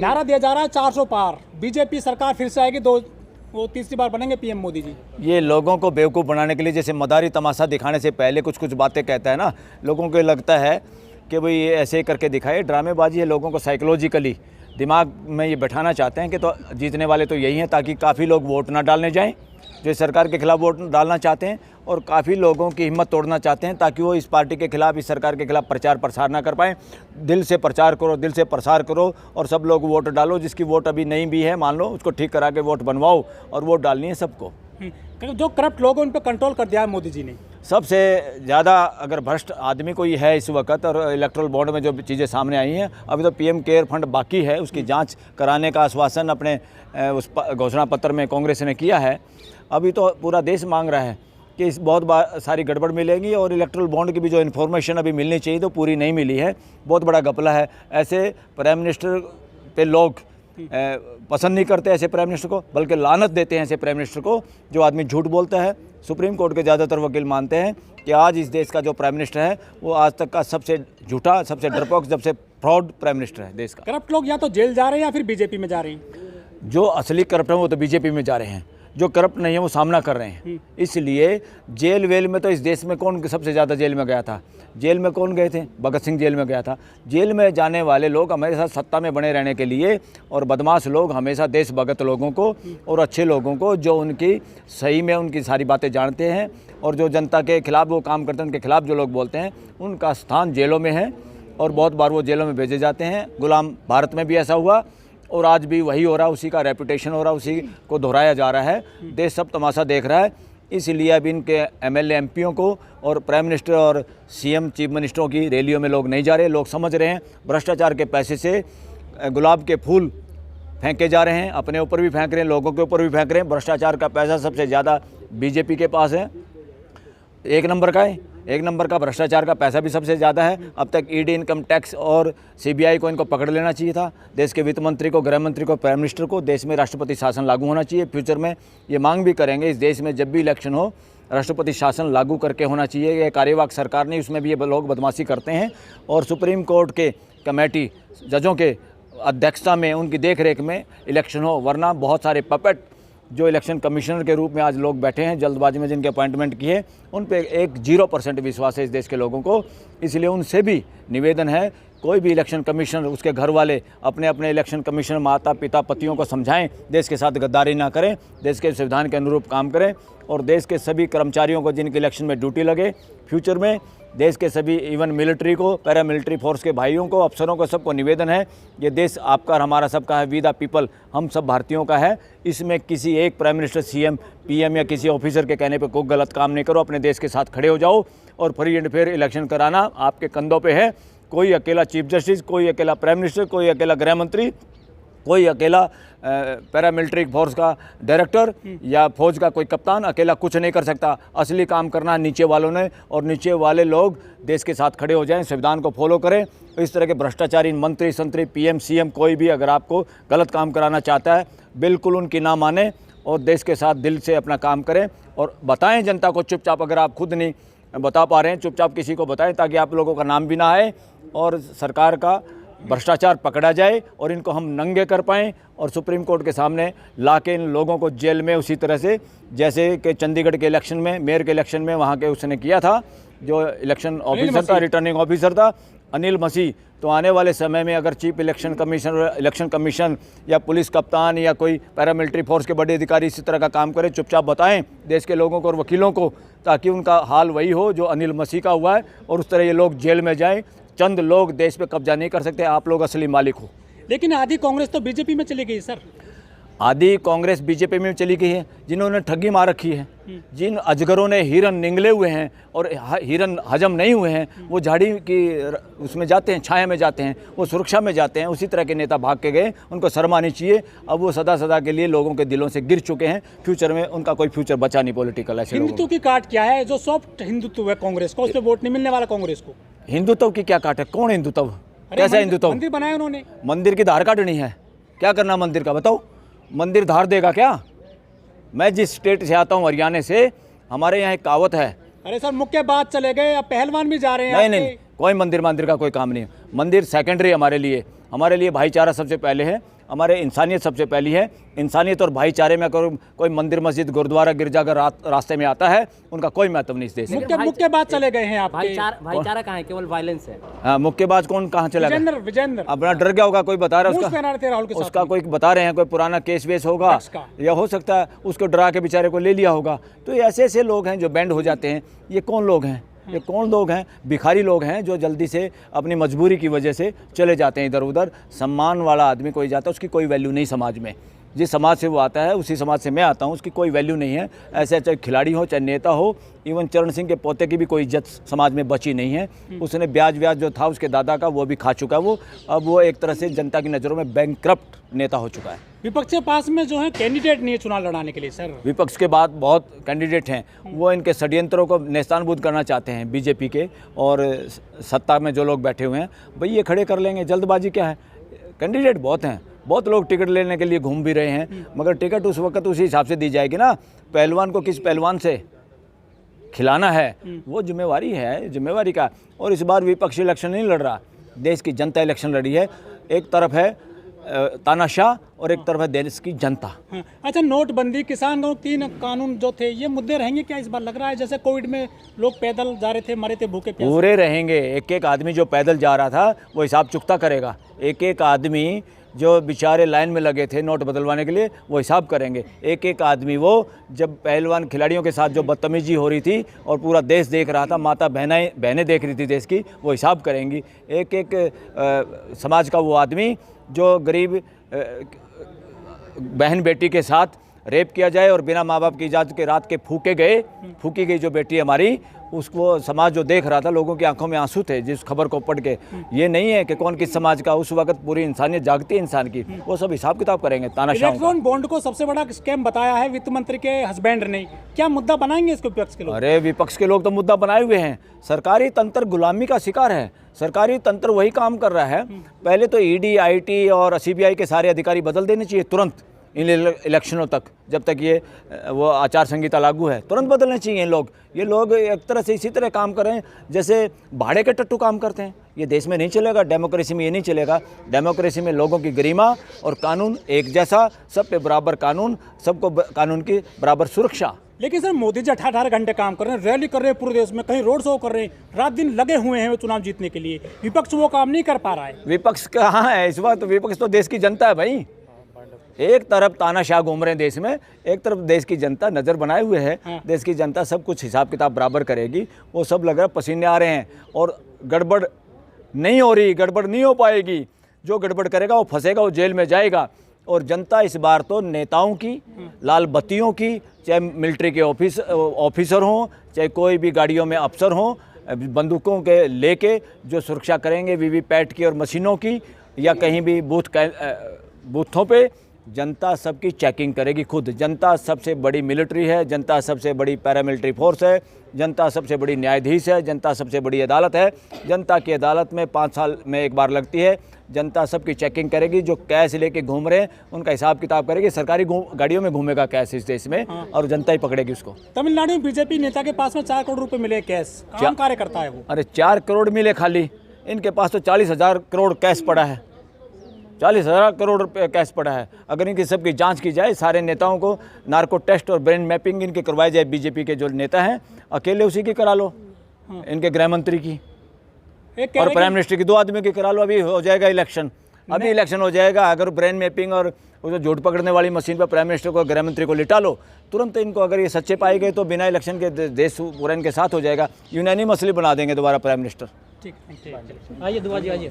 नारा दिया जा रहा है 400 पार, बीजेपी सरकार फिर से आएगी, वो तीसरी बार बनेंगे पीएम मोदी जी। ये लोगों को बेवकूफ़ बनाने के लिए जैसे मदारी तमाशा दिखाने से पहले कुछ कुछ बातें कहता है ना, लोगों को लगता है कि भाई ये ऐसे करके दिखाए, ड्रामेबाजी है। लोगों को साइकोलॉजिकली दिमाग में ये बैठाना चाहते हैं कि तो जीतने वाले तो यही हैं, ताकि काफ़ी लोग वोट ना डालने जाएं जो सरकार के खिलाफ वोट डालना चाहते हैं, और काफ़ी लोगों की हिम्मत तोड़ना चाहते हैं ताकि वो इस पार्टी के खिलाफ, इस सरकार के खिलाफ प्रचार प्रसार ना कर पाएँ। दिल से प्रचार करो, दिल से प्रसार करो और सब लोग वोट डालो। जिसकी वोट अभी नहीं भी है मान लो, उसको ठीक करा के वोट बनवाओ और वोट डालनी है सबको। जो करप्ट लोग हैं उन पर कंट्रोल कर दिया है मोदी जी ने। सबसे ज़्यादा अगर भ्रष्ट आदमी कोई है इस वक्त, और इलेक्ट्रल बॉन्ड में जो चीज़ें सामने आई हैं, अभी तो पीएम केयर फंड बाकी है, उसकी जांच कराने का आश्वासन अपने उस घोषणा पत्र में कांग्रेस ने किया है। अभी तो पूरा देश मांग रहा है कि इस बहुत सारी गड़बड़ मिलेगी, और इलेक्ट्रल बॉन्ड की भी जो इन्फॉर्मेशन अभी मिलनी चाहिए तो पूरी नहीं मिली है। बहुत बड़ा घपला है। ऐसे प्राइम मिनिस्टर पे लोग पसंद नहीं करते, ऐसे प्राइम मिनिस्टर को, बल्कि लानत देते हैं ऐसे प्राइम मिनिस्टर को जो आदमी झूठ बोलता है। सुप्रीम कोर्ट के ज़्यादातर वकील मानते हैं कि आज इस देश का जो प्राइम मिनिस्टर है वो आज तक का सबसे झूठा, सबसे डरपोक, सबसे फ्रॉड प्राइम मिनिस्टर है देश का। करप्ट लोग या तो जेल जा रहे हैं या फिर बीजेपी में जा रहे हैं। जो असली करप्ट है वो तो बीजेपी में जा रहे हैं, जो करप्ट नहीं है वो सामना कर रहे हैं। इसलिए जेल वेल में तो इस देश में कौन सबसे ज़्यादा जेल में गया था? जेल में कौन गए थे? भगत सिंह जेल में गया था। जेल में जाने वाले लोग हमेशा सत्ता में बने रहने के लिए, और बदमाश लोग हमेशा देशभगत लोगों को और अच्छे लोगों को, जो उनकी सही में उनकी सारी बातें जानते हैं और जो जनता के खिलाफ वो काम करते हैं, उनके खिलाफ जो लोग बोलते हैं, उनका स्थान जेलों में है, और बहुत बार वो जेलों में भेजे जाते हैं। गुलाम भारत में भी ऐसा हुआ और आज भी वही हो रहा है, उसी का रेपुटेशन हो रहा है, उसी को दोहराया जा रहा है। देश सब तमाशा देख रहा है। इसलिए अब इनके एमएलए एमपीओं को और प्राइम मिनिस्टर और सीएम चीफ मिनिस्टरों की रैलियों में लोग नहीं जा रहे। लोग समझ रहे हैं भ्रष्टाचार के पैसे से गुलाब के फूल फेंके जा रहे हैं, अपने ऊपर भी फेंक रहे हैं, लोगों के ऊपर भी फेंक रहे हैं। भ्रष्टाचार का पैसा सबसे ज़्यादा बीजेपी के पास है, एक नंबर का है। एक नंबर का भ्रष्टाचार का पैसा भी सबसे ज़्यादा है। अब तक ईडी, इनकम टैक्स और सीबीआई को इनको पकड़ लेना चाहिए था। देश के वित्त मंत्री को, गृह मंत्री को, प्राइम मिनिस्टर को। देश में राष्ट्रपति शासन लागू होना चाहिए। फ्यूचर में ये मांग भी करेंगे, इस देश में जब भी इलेक्शन हो राष्ट्रपति शासन लागू करके होना चाहिए। ये कार्यवाहक सरकार नहीं, उसमें भी ये लोग बदमाशी करते हैं। और सुप्रीम कोर्ट के कमेटी जजों के अध्यक्षता में, उनकी देखरेख में इलेक्शन हो, वरना बहुत सारे पपेट जो इलेक्शन कमिश्नर के रूप में आज लोग बैठे हैं, जल्दबाजी में जिनके अपॉइंटमेंट किए, उन पे 0% विश्वास है इस देश के लोगों को। इसलिए उनसे भी निवेदन है, कोई भी इलेक्शन कमिश्नर, उसके घर वाले अपने अपने इलेक्शन कमिश्नर, माता पिता, पतियों को समझाएं, देश के साथ गद्दारी ना करें, देश के संविधान के अनुरूप काम करें, और देश के सभी कर्मचारियों को जिनके इलेक्शन में ड्यूटी लगे फ्यूचर में, देश के सभी इवन मिलिट्री को, पैरा मिलिट्री फोर्स के भाइयों को, अफसरों को, सबको निवेदन है, ये देश आपका और हमारा सबका है, वी द पीपल, हम सब भारतीयों का है। इसमें किसी एक प्राइम मिनिस्टर, सीएम, पीएम या किसी ऑफिसर के कहने पे कोई गलत काम नहीं करो। अपने देश के साथ खड़े हो जाओ, और फ्री एंड फेयर इलेक्शन कराना आपके कंधों पे है। कोई अकेला चीफ जस्टिस, कोई अकेला प्राइम मिनिस्टर, कोई अकेला गृह मंत्री, कोई अकेला पैरामिलिट्री फोर्स का डायरेक्टर या फौज का कोई कप्तान अकेला कुछ नहीं कर सकता। असली काम करना नीचे वालों ने, और नीचे वाले लोग देश के साथ खड़े हो जाएं, संविधान को फॉलो करें। इस तरह के भ्रष्टाचारी मंत्री, संतरी, पीएम, सीएम कोई भी अगर आपको गलत काम कराना चाहता है, बिल्कुल उनकी ना माने और देश के साथ दिल से अपना काम करें, और बताएं जनता को चुपचाप। अगर आप खुद नहीं बता पा रहे हैं, चुपचाप किसी को बताएं, ताकि आप लोगों का नाम भी ना आए और सरकार का भ्रष्टाचार पकड़ा जाए और इनको हम नंगे कर पाएँ और सुप्रीम कोर्ट के सामने ला के इन लोगों को जेल में, उसी तरह से जैसे कि चंडीगढ़ के इलेक्शन में, मेयर के इलेक्शन में वहाँ के उसने किया था, जो इलेक्शन ऑफिसर था, रिटर्निंग ऑफिसर था अनिल मसीह। तो आने वाले समय में अगर chief election commissioner, election commission या पुलिस कप्तान या कोई पैरामिलिट्री फोर्स के बड़े अधिकारी इसी तरह का काम करें, चुपचाप बताएं देश के लोगों को और वकीलों को, ताकि उनका हाल वही हो जो अनिल मसीह का हुआ है, और उस तरह ये लोग जेल में जाएं। चंद लोग देश पे कब्जा नहीं कर सकते, आप लोग असली मालिक हो। लेकिन आधी कांग्रेस तो बीजेपी में चली गई सर। आधी कांग्रेस बीजेपी में चली गई है, जिन्होंने ठगी मार रखी है, जिन अजगरों ने हिरन निगले हुए हैं और हिरन हजम नहीं हुए हैं, वो झाड़ी की उसमें जाते हैं, छाया में जाते हैं, वो सुरक्षा में जाते हैं। उसी तरह के नेता भाग के गए, उनको शर्म आनी चाहिए। अब वो सदा सदा के लिए लोगों के दिलों से गिर चुके हैं। फ्यूचर में उनका कोई फ्यूचर बचा नहीं पॉलिटिकल। ऐसे हिंदुत्व की काट क्या है? जो सॉफ्ट हिंदुत्व है कांग्रेस का, उस पर वोट नहीं मिलने वाला कांग्रेस को। हिंदुत्व की क्या काट है? कौन हिंदुत्व? कैसा हिंदुत्व? मंदिर बनाया उन्होंने। मंदिर की धार काटनी है? क्या करना मंदिर का बताओ? मंदिर धार देगा क्या? मैं जिस स्टेट से आता हूँ, हरियाणा से, हमारे यहाँ एक कहावत है। अरे सर मुक्केबाज चले गए, अब पहलवान भी जा रहे हैं। नहीं, कोई मंदिर का कोई काम नहीं है। मंदिर सेकेंडरी हमारे लिए। हमारे लिए भाईचारा सबसे पहले है, हमारे इंसानियत सबसे पहली है। इंसानियत और भाईचारे में अगर कोई मंदिर मस्जिद गुरुद्वारा गिरजाघर रास्ते में आता है, उनका कोई महत्व नहीं इस देश में। मुक्केबाज चले गए हैं आप। भाईचारा कहाँ है, केवल वायलेंस है। हाँ, मुक्केबाज कौन कहाँ चला गया? विजेंद्र अपना डर गया होगा, कोई बता रहा है उसका कोई बता रहे हैं, कोई पुराना केस वेस होगा, या हो सकता है उसको डरा के बेचारे को ले लिया होगा। तो ऐसे ऐसे लोग हैं जो बैंड हो जाते हैं। ये कौन लोग हैं? ये कौन लोग हैं? भिखारी लोग हैं जो जल्दी से अपनी मजबूरी की वजह से चले जाते हैं इधर उधर। सम्मान वाला आदमी कोई जाता है, उसकी कोई वैल्यू नहीं समाज में। जिस समाज से वो आता है उसी समाज से मैं आता हूँ, उसकी कोई वैल्यू नहीं है। ऐसे चाहे खिलाड़ी हो चाहे नेता हो, इवन चरण सिंह के पोते की भी कोई इज्जत समाज में बची नहीं है। उसने ब्याज जो था उसके दादा का वो भी खा चुका है वो। अब वो एक तरह से जनता की नज़रों में बैंकक्रप्ट नेता हो चुका है। विपक्ष के पास में जो है कैंडिडेट नहीं है चुनाव लड़ाने के लिए सर। विपक्ष के बाद बहुत कैंडिडेट हैं, वो इनके षड्यंत्रों को नेस्तानबूद करना चाहते हैं बीजेपी के, और सत्ता में जो लोग बैठे हुए हैं भाई ये खड़े कर लेंगे। जल्दबाजी क्या है? कैंडिडेट बहुत हैं, बहुत लोग टिकट लेने के लिए घूम भी रहे हैं, मगर टिकट उस वक्त उसी हिसाब से दी जाएगी ना। पहलवान को किस पहलवान से खिलाना है वो जिम्मेवारी का। और इस बार विपक्ष इलेक्शन नहीं लड़ रहा, देश की जनता इलेक्शन लड़ी है। एक तरफ है तानाशाह और एक तरफ है देश की जनता। अच्छा, नोटबंदी, किसान को 3 कानून जो थे, ये मुद्दे रहेंगे क्या इस बार? लग रहा है जैसे कोविड में लोग पैदल जा रहे थे, मरे थे भूखे प्यासे। पूरे रहेंगे। एक एक आदमी जो पैदल जा रहा था वो हिसाब चुकता करेगा। एक एक आदमी जो बेचारे लाइन में लगे थे नोट बदलवाने के लिए वो हिसाब करेंगे। एक एक आदमी वो जब पहलवान खिलाड़ियों के साथ जो बदतमीजी हो रही थी और पूरा देश देख रहा था, माता बहनें देख रही थी देश की, वो हिसाब करेंगी। एक एक समाज का वो आदमी जो गरीब बहन बेटी के साथ रेप किया जाए और बिना माँ बाप की इजाज़त के रात के फूकी गई जो बेटी हमारी, उसको समाज जो देख रहा था, लोगों की आंखों में आंसू थे जिस खबर को पढ़ के। ये नहीं है कि कौन किस समाज का, उस वक्त पूरी इंसानियत जागती है इंसान की, वो सब हिसाब किताब करेंगे। तानाशाह इलेक्ट्रॉन बॉन्ड को सबसे बड़ा स्कैम बताया है वित्त मंत्री के हस्बैंड ने। क्या मुद्दा बनाएंगे इसको विपक्ष के लोग? अरे विपक्ष के लोग तो मुद्दा बनाए हुए हैं। सरकारी तंत्र गुलामी का शिकार है। सरकारी तंत्र वही काम कर रहा है। पहले तो ईडी, आईटी और सीबीआई के सारे अधिकारी बदल देने चाहिए तुरंत इन इलेक्शनों तक, जब तक ये वो आचार संहिता लागू है, तुरंत बदलने चाहिए लोग। ये लोग एक तरह से इसी तरह काम कर रहे हैं जैसे भाड़े के टट्टू काम करते हैं। ये देश में नहीं चलेगा, डेमोक्रेसी में ये नहीं चलेगा। डेमोक्रेसी में लोगों की गरिमा और कानून एक जैसा, सब पे बराबर कानून, सबको कानून की बराबर सुरक्षा। लेकिन सर मोदी जी 18 घंटे काम कर रहे हैं, रैली कर रहे हैं पूरे देश में, कहीं रोड शो कर रहे हैं, रात दिन लगे हुए हैं चुनाव जीतने के लिए। विपक्ष वो काम नहीं कर पा रहा है। विपक्ष कहाँ है इस बार? तो विपक्ष तो देश की जनता है भाई। एक तरफ तानाशाह घूम रहे हैं देश में, एक तरफ देश की जनता नज़र बनाए हुए है। देश की जनता सब कुछ हिसाब किताब बराबर करेगी। वो सब लग रहा है पसीने आ रहे हैं और गड़बड़ नहीं हो रही, गड़बड़ नहीं हो पाएगी। जो गड़बड़ करेगा वो फंसेगा, वो जेल में जाएगा। और जनता इस बार तो नेताओं की, लाल बत्तियों की, चाहे मिलिट्री के ऑफिसर हों, चाहे कोई भी गाड़ियों में अफसर हों, बंदूकों के लेके जो सुरक्षा करेंगे वीवीपैट की और मशीनों की, या कहीं भी बूथों पे जनता सबकी चेकिंग करेगी खुद। जनता सबसे बड़ी मिलिट्री है, जनता सबसे बड़ी पैरामिलिट्री फोर्स है, जनता सबसे बड़ी न्यायाधीश है, जनता सबसे बड़ी अदालत है। जनता की अदालत में 5 साल में एक बार लगती है। जनता सबकी चेकिंग करेगी। जो कैश लेके घूम रहे हैं उनका हिसाब किताब करेगी। सरकारी गाड़ियों में घूमेगा कैश इस देश में, और जनता ही पकड़ेगी उसको। तमिलनाडु में बीजेपी नेता के पास में 4 करोड़ रुपए मिले कैश, काम कार्य करता है वो। अरे 4 करोड़ मिले खाली, इनके पास तो 40,000 करोड़ कैश पड़ा है। 40,000 करोड़ रुपये कैश पड़ा है। अगर इनकी सबकी जांच की जाए, सारे नेताओं को नार्को टेस्ट और ब्रेन मैपिंग इनके करवाई जाए, बीजेपी के जो नेता हैं अकेले उसी की करा लो, इनके गृह मंत्री की और प्राइम मिनिस्टर की, 2 आदमियों की करा लो। अभी हो जाएगा इलेक्शन, अभी इलेक्शन हो जाएगा। अगर ब्रेन मैपिंग और जो झूठ पकड़ने वाली मशीन पर प्राइम मिनिस्टर को, गृह मंत्री को लिटा लो तुरंत इनको। अगर ये सच्चे पाए गए तो बिना इलेक्शन के देश पूरा इनके साथ हो जाएगा। यूनानिमसली बना देंगे दोबारा प्राइम मिनिस्टर। ठीक, आइए दुआ जी, आइए।